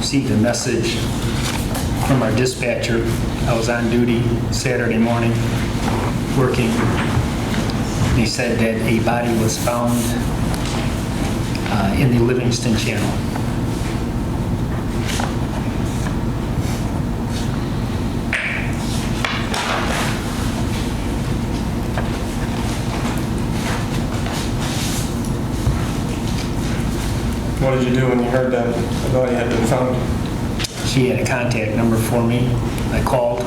received a message from our dispatcher. I was on duty Saturday morning working. He said that a body was found in the Livingston Channel. What did you do when you heard that the body had been found? She had a contact number for me. I called,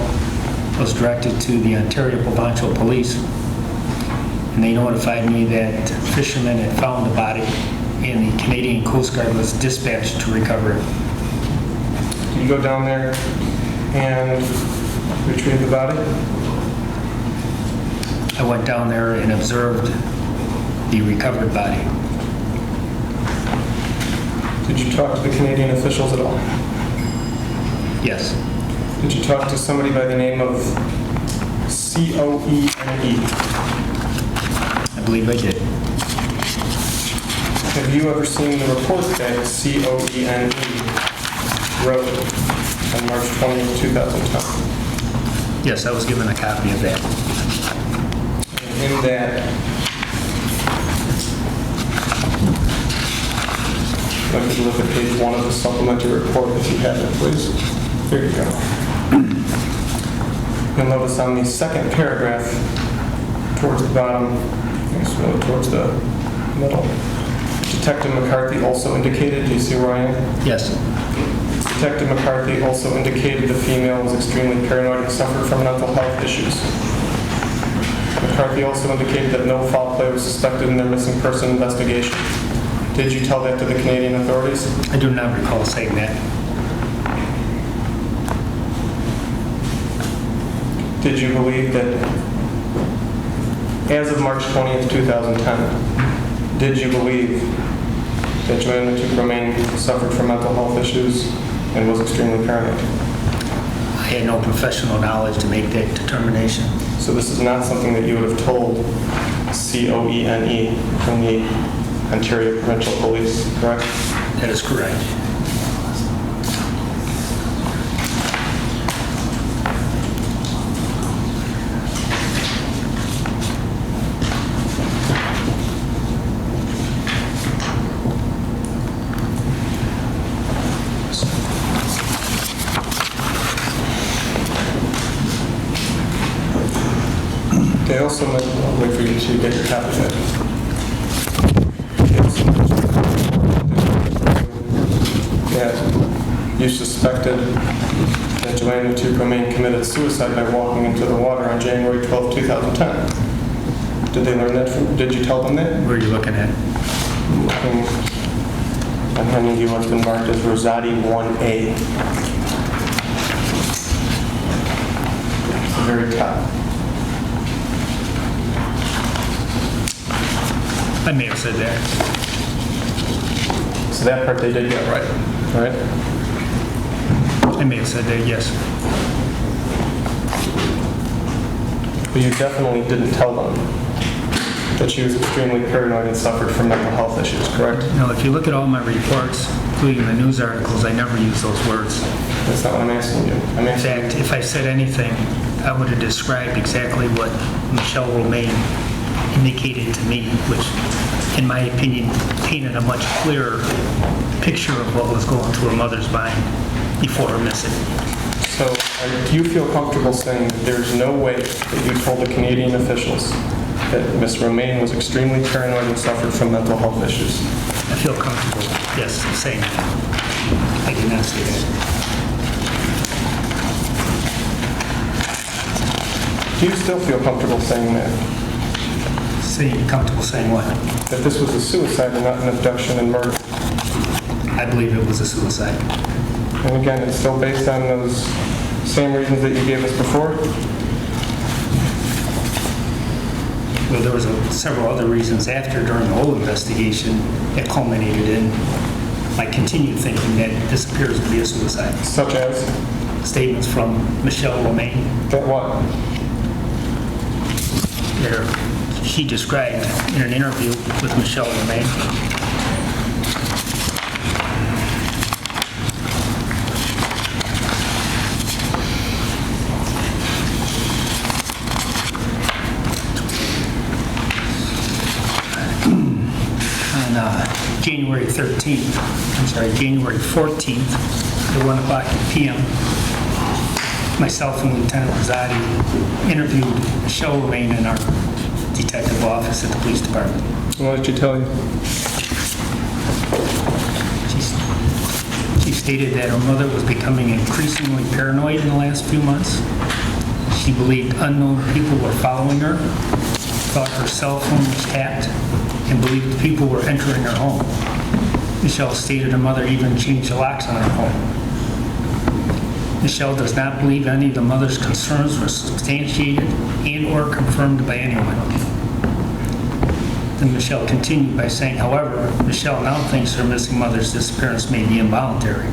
was directed to the Ontario Provincial Police, and they notified me that fishermen had found the body and the Canadian Coast Guard was dispatched to recover it. Did you go down there and retrieve the body? I went down there and observed the recovered body. Did you talk to the Canadian officials at all? Yes. Did you talk to somebody by the name of Coene? I believe I did. Have you ever seen the report that Coene wrote on March 20th, 2010? Yes, I was given a copy of that. And in that, I'd like you to look at page 1 of the supplementary report if you have it, please. There you go. You'll notice on the second paragraph, towards the bottom, really towards the middle, Detective McCarthy also indicated, do you see where I am? Yes. Detective McCarthy also indicated the female was extremely paranoid and suffered from mental health issues. McCarthy also indicated that no foul play was suspected in their missing person investigation. Did you tell that to the Canadian authorities? I do not recall saying that. Did you believe that, as of March 20th, 2010, did you believe that Joann Matouk Romain suffered from mental health issues and was extremely paranoid? I had no professional knowledge to make that determination. So this is not something that you would have told Coene from the Ontario Provincial Police, correct? That is correct. They also mentioned, I'll wait for you to get your copy of it. That you suspected that Joann Matouk Romain committed suicide by walking into the water on January 12, 2010. Did they learn that from, did you tell them that? Where are you looking at? I'm handing you what's been marked as Rosati 1A. It's the very top. I may have said that. So that part they did get right, right? I may have said that, yes. But you definitely didn't tell them that she was extremely paranoid and suffered from mental health issues, correct? No, if you look at all my reports, including the news articles, I never use those words. That's not what I'm asking you. I'm In asking fact, if I said anything, I would have described exactly what Michelle Romain indicated to me, which, in my opinion, painted a much clearer picture of what was going through her mother's mind before her missing. So, do you feel comfortable saying that there's no way that you told the Canadian officials that Ms. Romain was extremely paranoid and suffered from mental health issues? I feel comfortable, yes, saying that. I did not say that. Do you still feel comfortable saying that? Comfortable saying what? That this was a suicide and not an abduction and murder? I believe it was a suicide. And again, it's still based on those same reasons that you gave us before? Well, there was several other reasons after, during the whole investigation, that culminated in my continued thinking that this appears to be a suicide. Such as? Statements from Michelle Romain. That what? She described in an interview with Michelle Romain January 14th, at 1 o'clock p.m., myself and Lieutenant Rosati interviewed Michelle Romain in our detective office at the police department. What did she tell you? She stated that her mother was becoming increasingly paranoid in the last few months. She believed unknown people were following her, thought her cell phone was tapped, and believed people were entering her home. Michelle stated her mother even changed the locks on her home. Michelle does not believe any of the mother's concerns were substantiated and or confirmed by anyone. Then Michelle continued by saying, however, Michelle now thinks her missing mother's disappearance may be involuntary.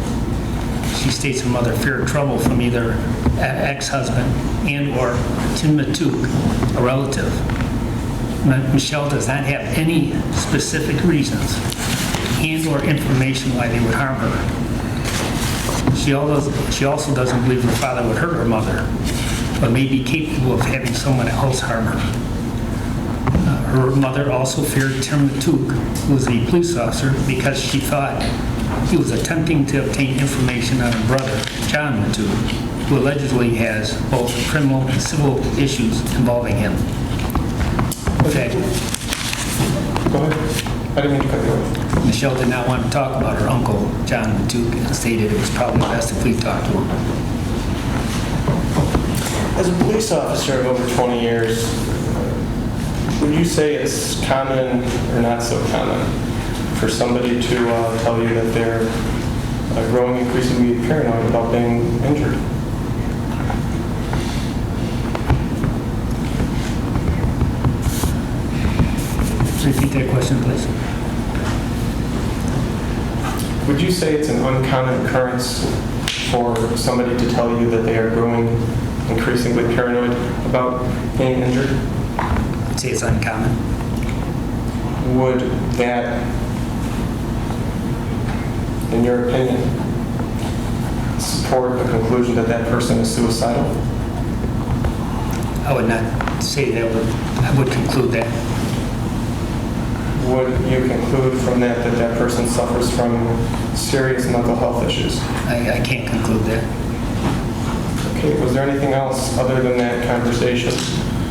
She states her mother feared trouble from either ex-husband and or Joann Matouk, a relative. Michelle does not have any specific reasons and or information why they would harm her. She also doesn't believe her father would hurt her mother, but may be capable of having someone else harm her. Her mother also feared Tim Matouk, who was a police officer, because she thought he was attempting to obtain information on her brother, Joann Matouk, who allegedly has both criminal and civil issues involving him. Okay. Go ahead. I didn't mean to cut you off. Michelle did not want to talk about her uncle, Joann Matouk, and stated it was probably best if we talked to him. As a police officer of over 20 years, would you say it's common or not so common for somebody to tell you that they're growing increasingly paranoid about being injured? Repeat that question, please. Would you say it's an uncommon occurrence for somebody to tell you that they are growing increasingly paranoid about being injured? I'd say it's uncommon. Would that, in your opinion, support the conclusion that that person is suicidal? I would not say that. I would conclude that. Would you conclude from that that that person suffers from serious mental health issues? I can't conclude that. Okay, was there anything else other than that conversation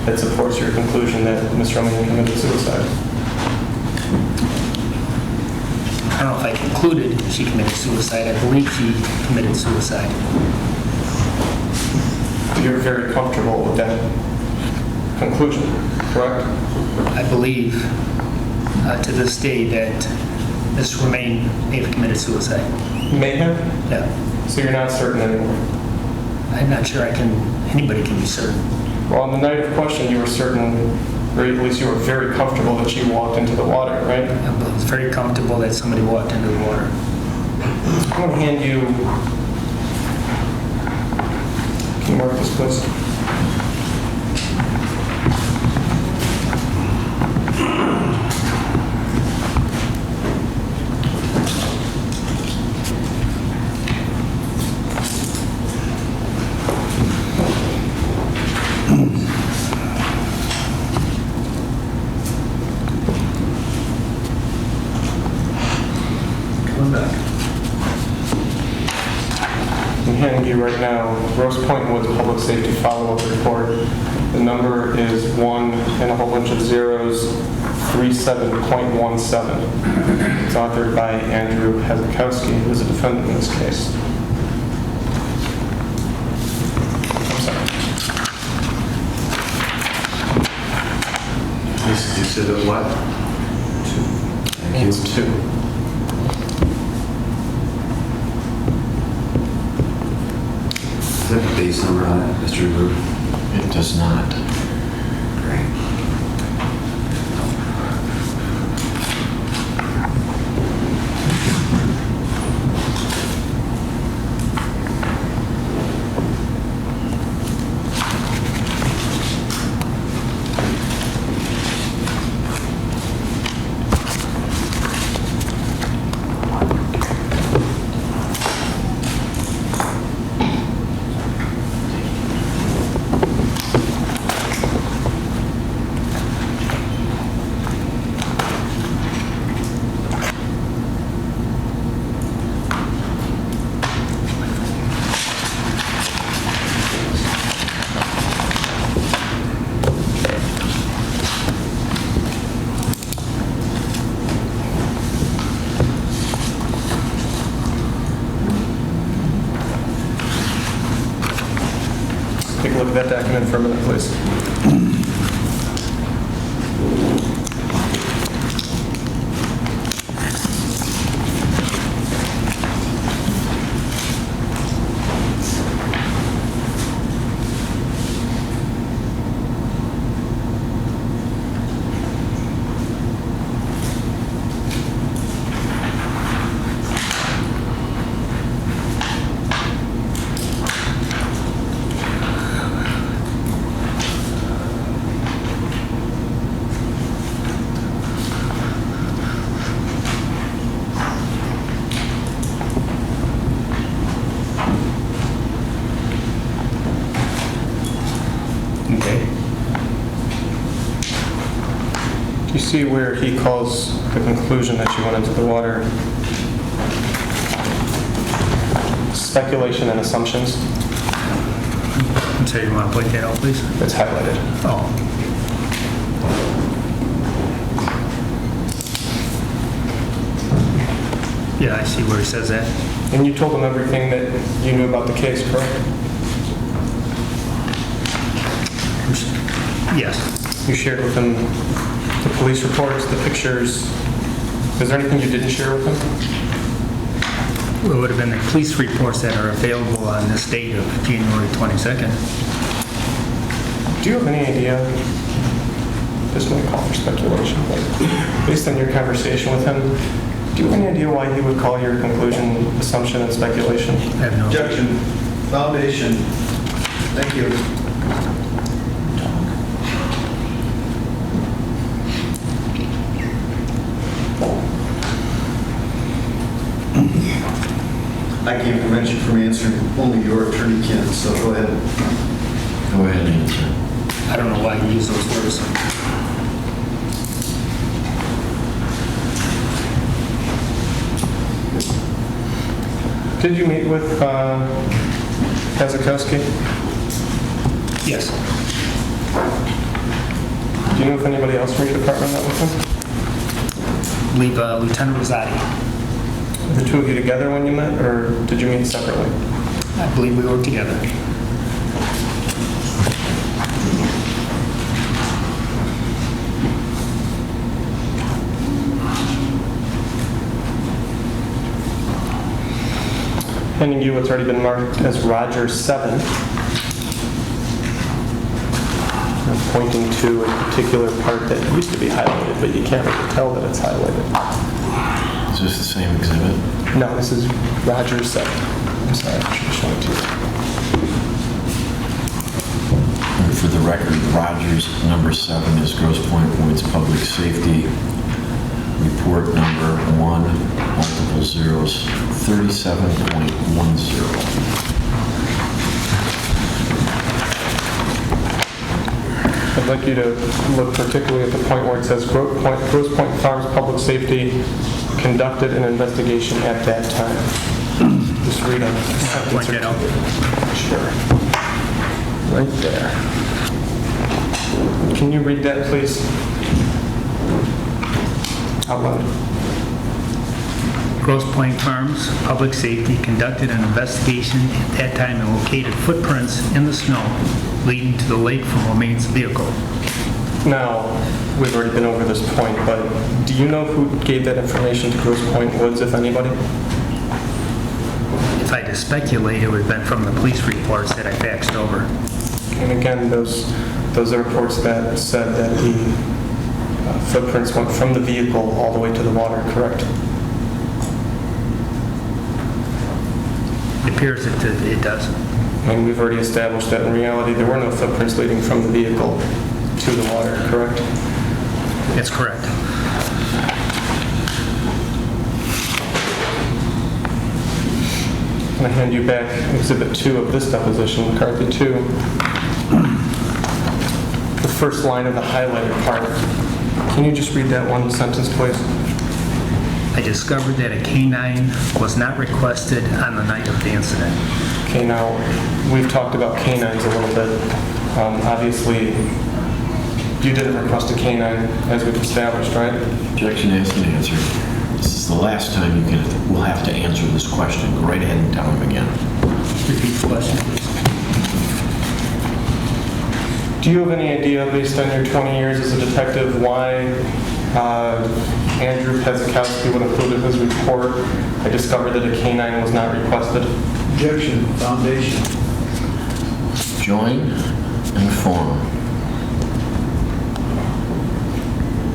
that supports your conclusion that Ms. Romain committed suicide? I don't know if I concluded she committed suicide. I believe she committed suicide. You're very comfortable with that conclusion, correct? I believe to this day that Ms. Romain may have committed suicide. May have? Yeah. So you're not certain anymore? I'm not sure anybody can be certain. Well, on the night of question, you were certain, or at least you were very comfortable that she walked into the water, right? I was very comfortable that somebody walked into the water. I'm going to hand you... Can you mark this, please? I'm handing you right now Grosse Pointe Woods Public Safety Follow-Up Report. The number is 1 and a whole bunch of zeros, 37.17. It's authored by Andrew Hazakowski, who is a defendant in this case. I'm sorry. This is exhibit what? 2. Thank you. It's 2. Does that have a base number on it, Mr. Remover? It does not. Great. look at that document for a minute, please? Okay. Do you see where he calls the conclusion that you went into the water speculation and assumptions? So you want to point that out, please? It's highlighted. Oh. Yeah, I see where he says that. And you told him everything that you knew about the case, correct? Yes. You shared with him the police reports, the pictures. Is there anything you didn't share with him? It would have been the police reports that are available on this date of January 22nd. Do you have any idea, this might call for speculation, but based on your conversation with him, do you have any idea why he would call your conclusion assumption and speculation? I have no. Objection. Foundation. Thank you. I can't prevent you from answering. Only your attorney can, so go ahead. Go ahead and answer. I don't know why you use those words. Did you meet with Kazakowski? Yes. Do you know if anybody else from your department met with him? I believe Lieutenant Rosati. The two of you together when you met, or did you meet separately? I believe we worked together. Handing you what's already been marked as Roger 7. I'm pointing to a particular part that used to be highlighted, but you can't really tell that it's highlighted. Is this the same exhibit? No, this is Roger 7. I'm sorry, I should have shown it to you. For the record, Rogers number 7 is Grosse Points Public Safety Report number 1, multiple zeros, 37.10. I'd like you to look particularly at the point where it says Grosse Pointe Farms Public Safety conducted an investigation at that time. Just read on it. Point that out. Sure. Right there. Can you read that, please? Out loud. Grosse Pointe Farms Public Safety conducted an investigation at that time and located footprints in the snow leading to the lake from Romain's vehicle. Now, we've already been over this point, but do you know who gave that information to Grosse Pointe Woods, if anybody? If I had to speculate, it would have been from the police reports that I faxed over. And again, those are reports that said that the footprints went from the vehicle all the way to the water, correct? It appears that it does. And we've already established that in reality there were no footprints leading from the vehicle to the water, correct? That's correct. I'm going to hand you back Exhibit 2 of this deposition, McCarthy 2. The first line of the highlighted part. Can you just read that one sentence, please? I discovered that a canine was not requested on the night of the incident. Okay, now, we've talked about canines a little bit. Obviously, you didn't request a canine, as we've established, right? Objection asked and answered. This is the last time we'll have to answer this question. Go right ahead and tell him again. Repeat the question, please. Do you have any idea, based on your 20 years as a detective, why Andrew Pezikowski would include in his report, I discovered that a canine was not requested? Objection, foundation. Join and form.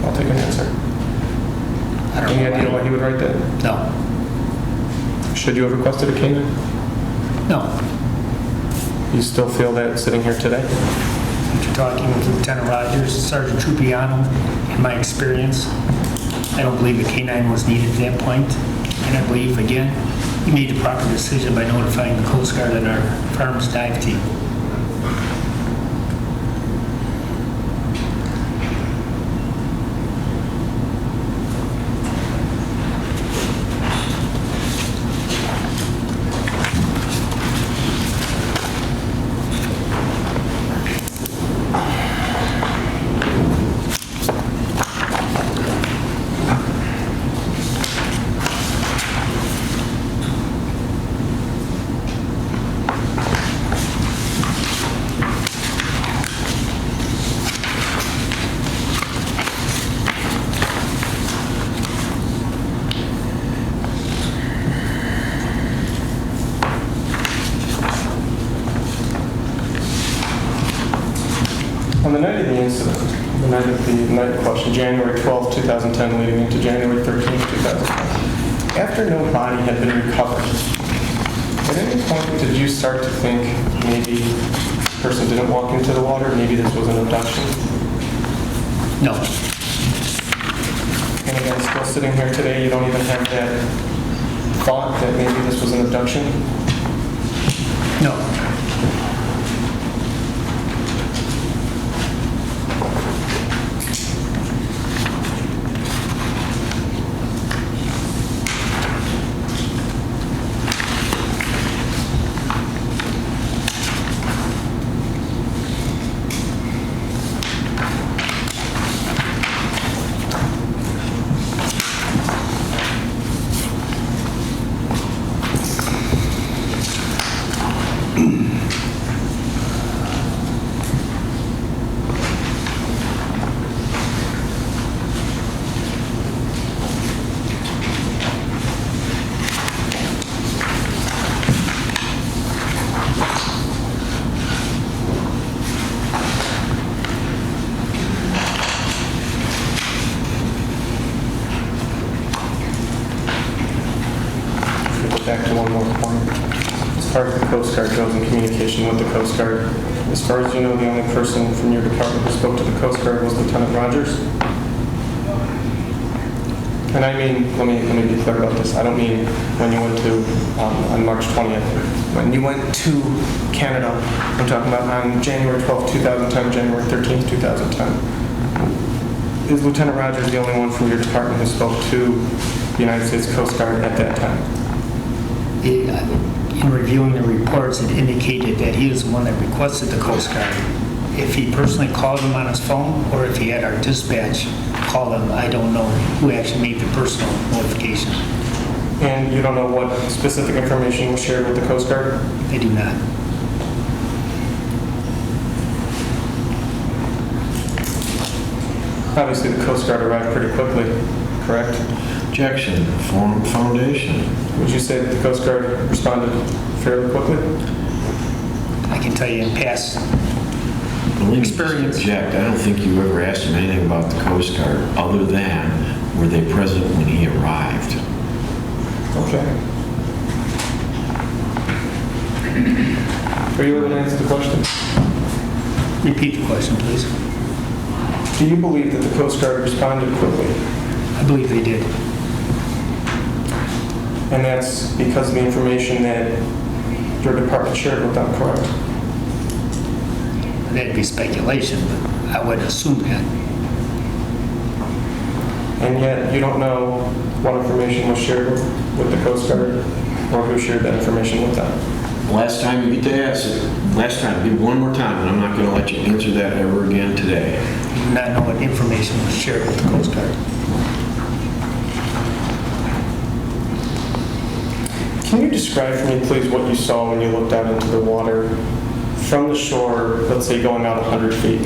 I'll take an answer. I don't Any know idea why he would write that? No. Should you have requested a canine? No. You still feel that sitting here today? After talking with Lieutenant Rogers, Sergeant Trupiano, in my experience, I don't believe a canine was needed at that point. And I believe, again, he made the proper decision by notifying the Coast Guard and our farm's dive team. On the night of the incident, the night of the night question, January 12, 2010, leading into January 13, 2010, after no body had been recovered, at any point did you start to think maybe this person didn't walk into the water, maybe this was an abduction? No. And again, still sitting here today, you don't even have that thought that maybe this was an abduction? No. Back to one more point. As far as the Coast Guard goes in communication with the Coast Guard, as far as you know, the only person from your department who spoke to the Coast Guard was Lieutenant Rogers? And I mean, let me be clear about this. I don't mean when you went to, on March 20th, when you went to Canada. I'm talking about on January 12th, 2010, January 13th, 2010. Is Lieutenant Rogers the only one from your department who spoke to the United States Coast Guard at that time? In reviewing the reports, it indicated that he was the one that requested the Coast Guard. If he personally called him on his phone, or if he had our dispatch call him, I don't know who actually made the personal notification. And you don't know what specific information was shared with the Coast Guard? They do not. Obviously, the Coast Guard arrived pretty quickly, correct? Objection, form foundation. Would you say that the Coast Guard responded fairly quickly? I can tell you in past Experience. Object. I don't think you ever asked him anything about the Coast Guard other than were they present when he arrived? Okay. Are you able to answer the question? Repeat the question, please. Do you believe that the Coast Guard responded quickly? I believe they did. And that's because of the information that your department shared with them, correct? That'd be speculation, but I would assume that. And yet, you don't know what information was shared with the Coast Guard or who shared that information with them? Last time you get to ask it. Last time. Give it one more time, and I'm not going to let you answer that ever again today. I do not know what information was shared with the Coast Guard. Can you describe for me, please, what you saw when you looked out into the water from the shore, let's say going out 100 feet,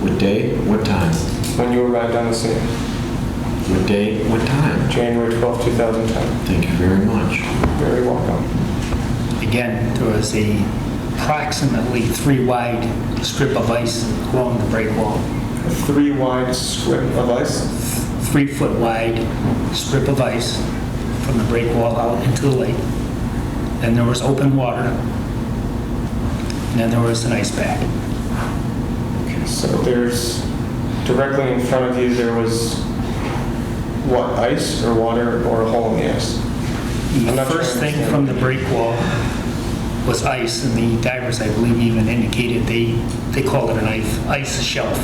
What day, what time? when you arrived on the scene? What day, what time? January 12, 2010. Thank you very much. Very welcome. Again, there was a approximately 3 wide strip of ice along the break wall. A 3 wide strip of ice. 3 foot wide strip of ice from the break wall out into the lake. Then there was open water. And then there was an ice pack. So there's, directly in front of you, there was, what, ice or water or a hole in the ice? I'm The not sure I first thing understand. from the break wall was ice, and the divers, I believe, even indicated they called it an ice shelf.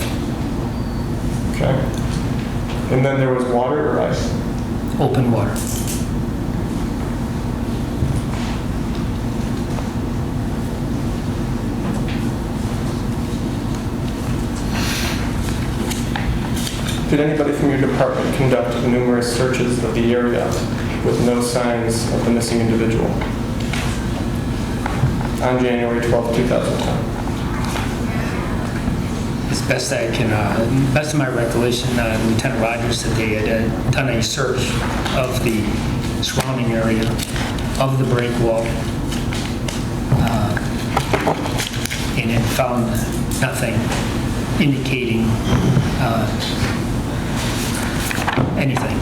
Okay. And then there was water or ice? Open water. Did anybody from your department conduct numerous searches of the area with no signs of the missing individual on January 12, 2010? As best I can, best of my recollection, Lieutenant Rogers said they had done a search of the surrounding area of the break wall and had found nothing indicating anything.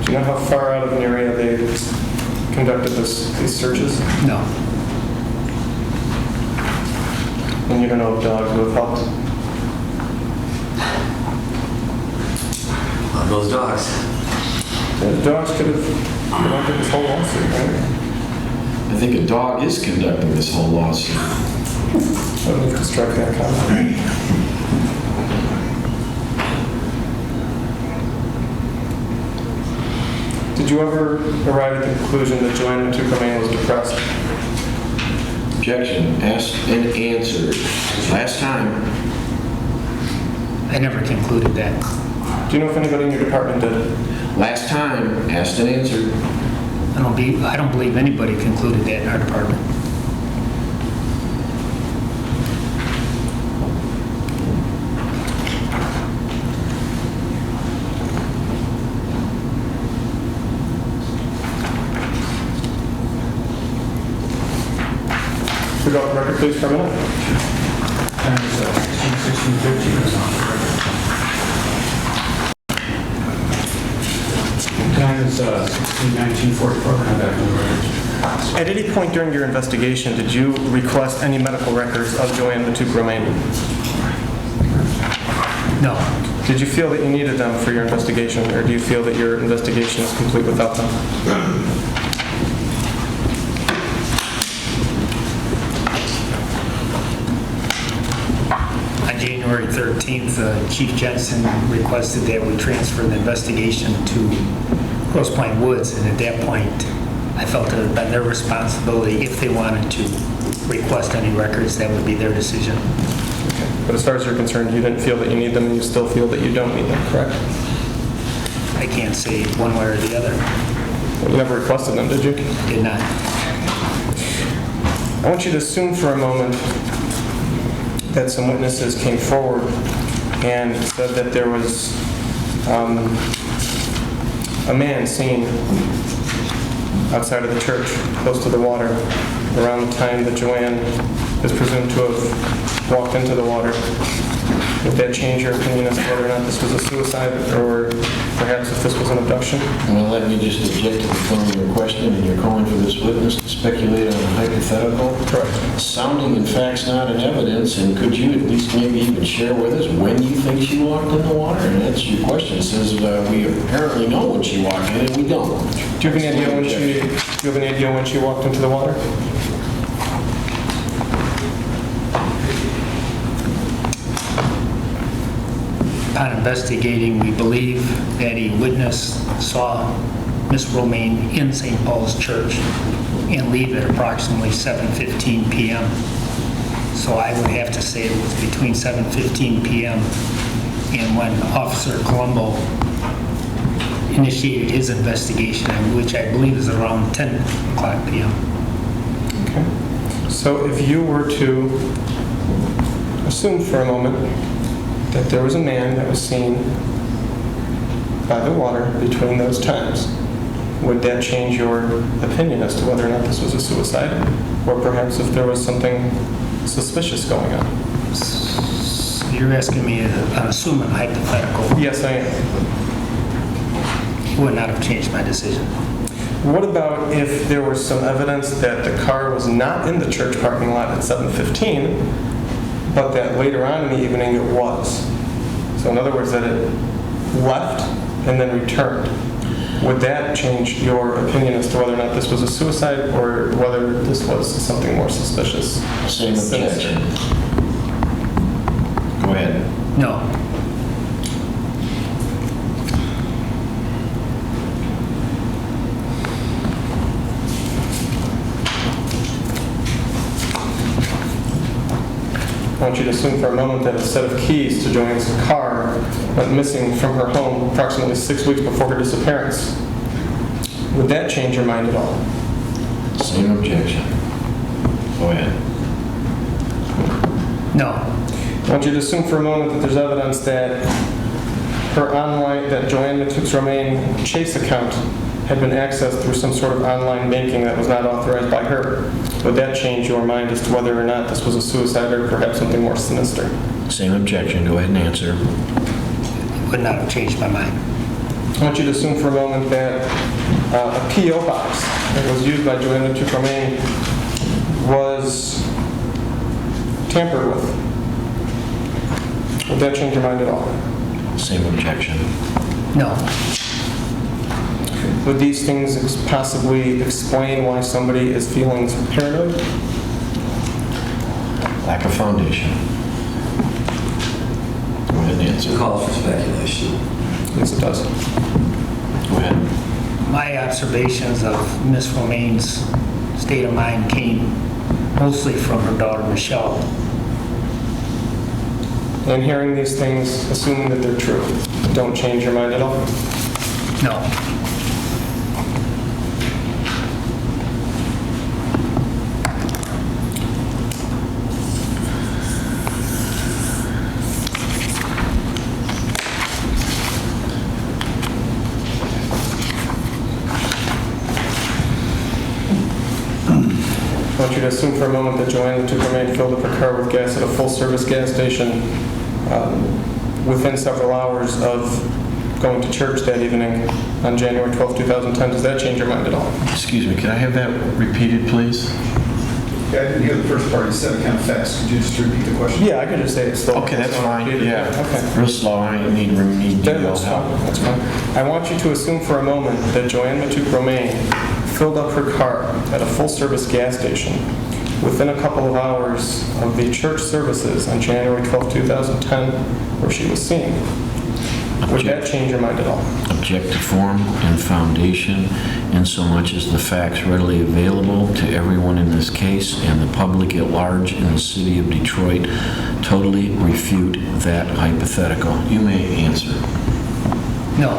Do you know how far out of an area they conducted these searches? No. And you don't know if dogs would have helped? Love those dogs. The dogs could have conducted this whole lawsuit, right? I think a dog is conducting this whole lawsuit. I would have struck that comment. Did you ever arrive at the conclusion that Joann Matouk Romain was depressed? Objection, asked and answered. Last time. I never concluded that. Do you know if anybody in your department did? Last time, asked and answered. I don't believe anybody concluded that in our department. Could you go off the record, please, for a minute? Time is 1944. Have that on the record. At any point during your investigation, did you request any medical records of Joann Matouk Romain? No. Did you feel that you needed them for your investigation, or do you feel that your investigation is complete without them? On January 13th, Chief Jensen requested that we transfer the investigation to Grosse Pointe Woods, and at that point, I felt it had been their responsibility, if they wanted to request any records, that would be their decision. But as far as you're concerned, you didn't feel that you need them, and you still feel that you don't need them, correct? I can't say one way or the other. You never requested them, did you? Did not. I want you to assume for a moment that some witnesses came forward and said that there was a man seen outside of the church, close to the water, around the time that Joann is presumed to have walked into the water. Would that change your opinion as to whether or not this was a suicide, or perhaps if this was an abduction? Well, let me just object to the form of your question, and you're calling for this witness to speculate on a hypothetical. Correct. Sounding in facts, not in evidence, and could you at least maybe even share with us when you think she walked in the water? And answer your question. It says we apparently know when she walked in, and we don't. Do you have any idea when she walked into the water? Upon investigating, we believe that a witness saw Miss Romain in St. Paul's Church and leave at approximately 7:15 p.m. So I would have to say it was between 7:15 p.m. and when Officer Colombo initiated his investigation, which I believe is around 10 o'clock p.m. Okay. So if you were to assume for a moment that there was a man that was seen by the water between those times, would that change your opinion as to whether or not this was a suicide? Or perhaps if there was something suspicious going on? So you're asking me an assuming hypothetical. Yes, I am. Would not have changed my decision. What about if there was some evidence that the car was not in the church parking lot at 7:15, but that later on in the evening it was? So in other words, that it left and then returned. Would that change your opinion as to whether or not this was a suicide or whether this was something more suspicious? Same objection. Go ahead. No. I want you to assume for a moment that a set of keys to Joann's car went missing from her home approximately 6 weeks before her disappearance. Would that change your mind at all? Same objection. Go ahead. No. I want you to assume for a moment that there's evidence that that Joann Matouk Romain Chase account had been accessed through some sort of online banking that was not authorized by her. Would that change your mind as to whether or not this was a suicide or perhaps something more sinister? Same objection. Go ahead and answer. Would not have changed my mind. I want you to assume for a moment that a P.O. box that was used by Joann Matouk Romain was tampered with. Would that change your mind at all? Same objection. No. Would these things possibly explain why somebody is feeling paranoid? Lack of foundation. Go ahead and answer. Calls for speculation. Yes, it does. Go ahead. My observations of Miss Romain's state of mind came mostly from her daughter, Michelle. And hearing these things, assuming that they're true, don't change your mind at all? No. I want you to assume for a moment that Joann Matouk Romain filled up her car with gas at a full-service gas station within several hours of going to church that evening on January 12, 2010. Does that change your mind at all? Excuse me, can I have that repeated, please? Yeah, I didn't hear the first part. You said it kind of fast. Could you just repeat the question? Yeah, I could just say it's slow. Okay, that's fine. Yeah. Okay. Real slow. I need That's help. fine. That's fine. I want you to assume for a moment that Joann Matouk Romain filled up her car at a full-service gas station within a couple of hours of the church services on January 12, 2010, where she was seen. Would that change your mind at all? Object to form and foundation, in so much as the facts readily available to everyone in this case and the public at large in the city of Detroit totally refute that hypothetical. You may answer. No.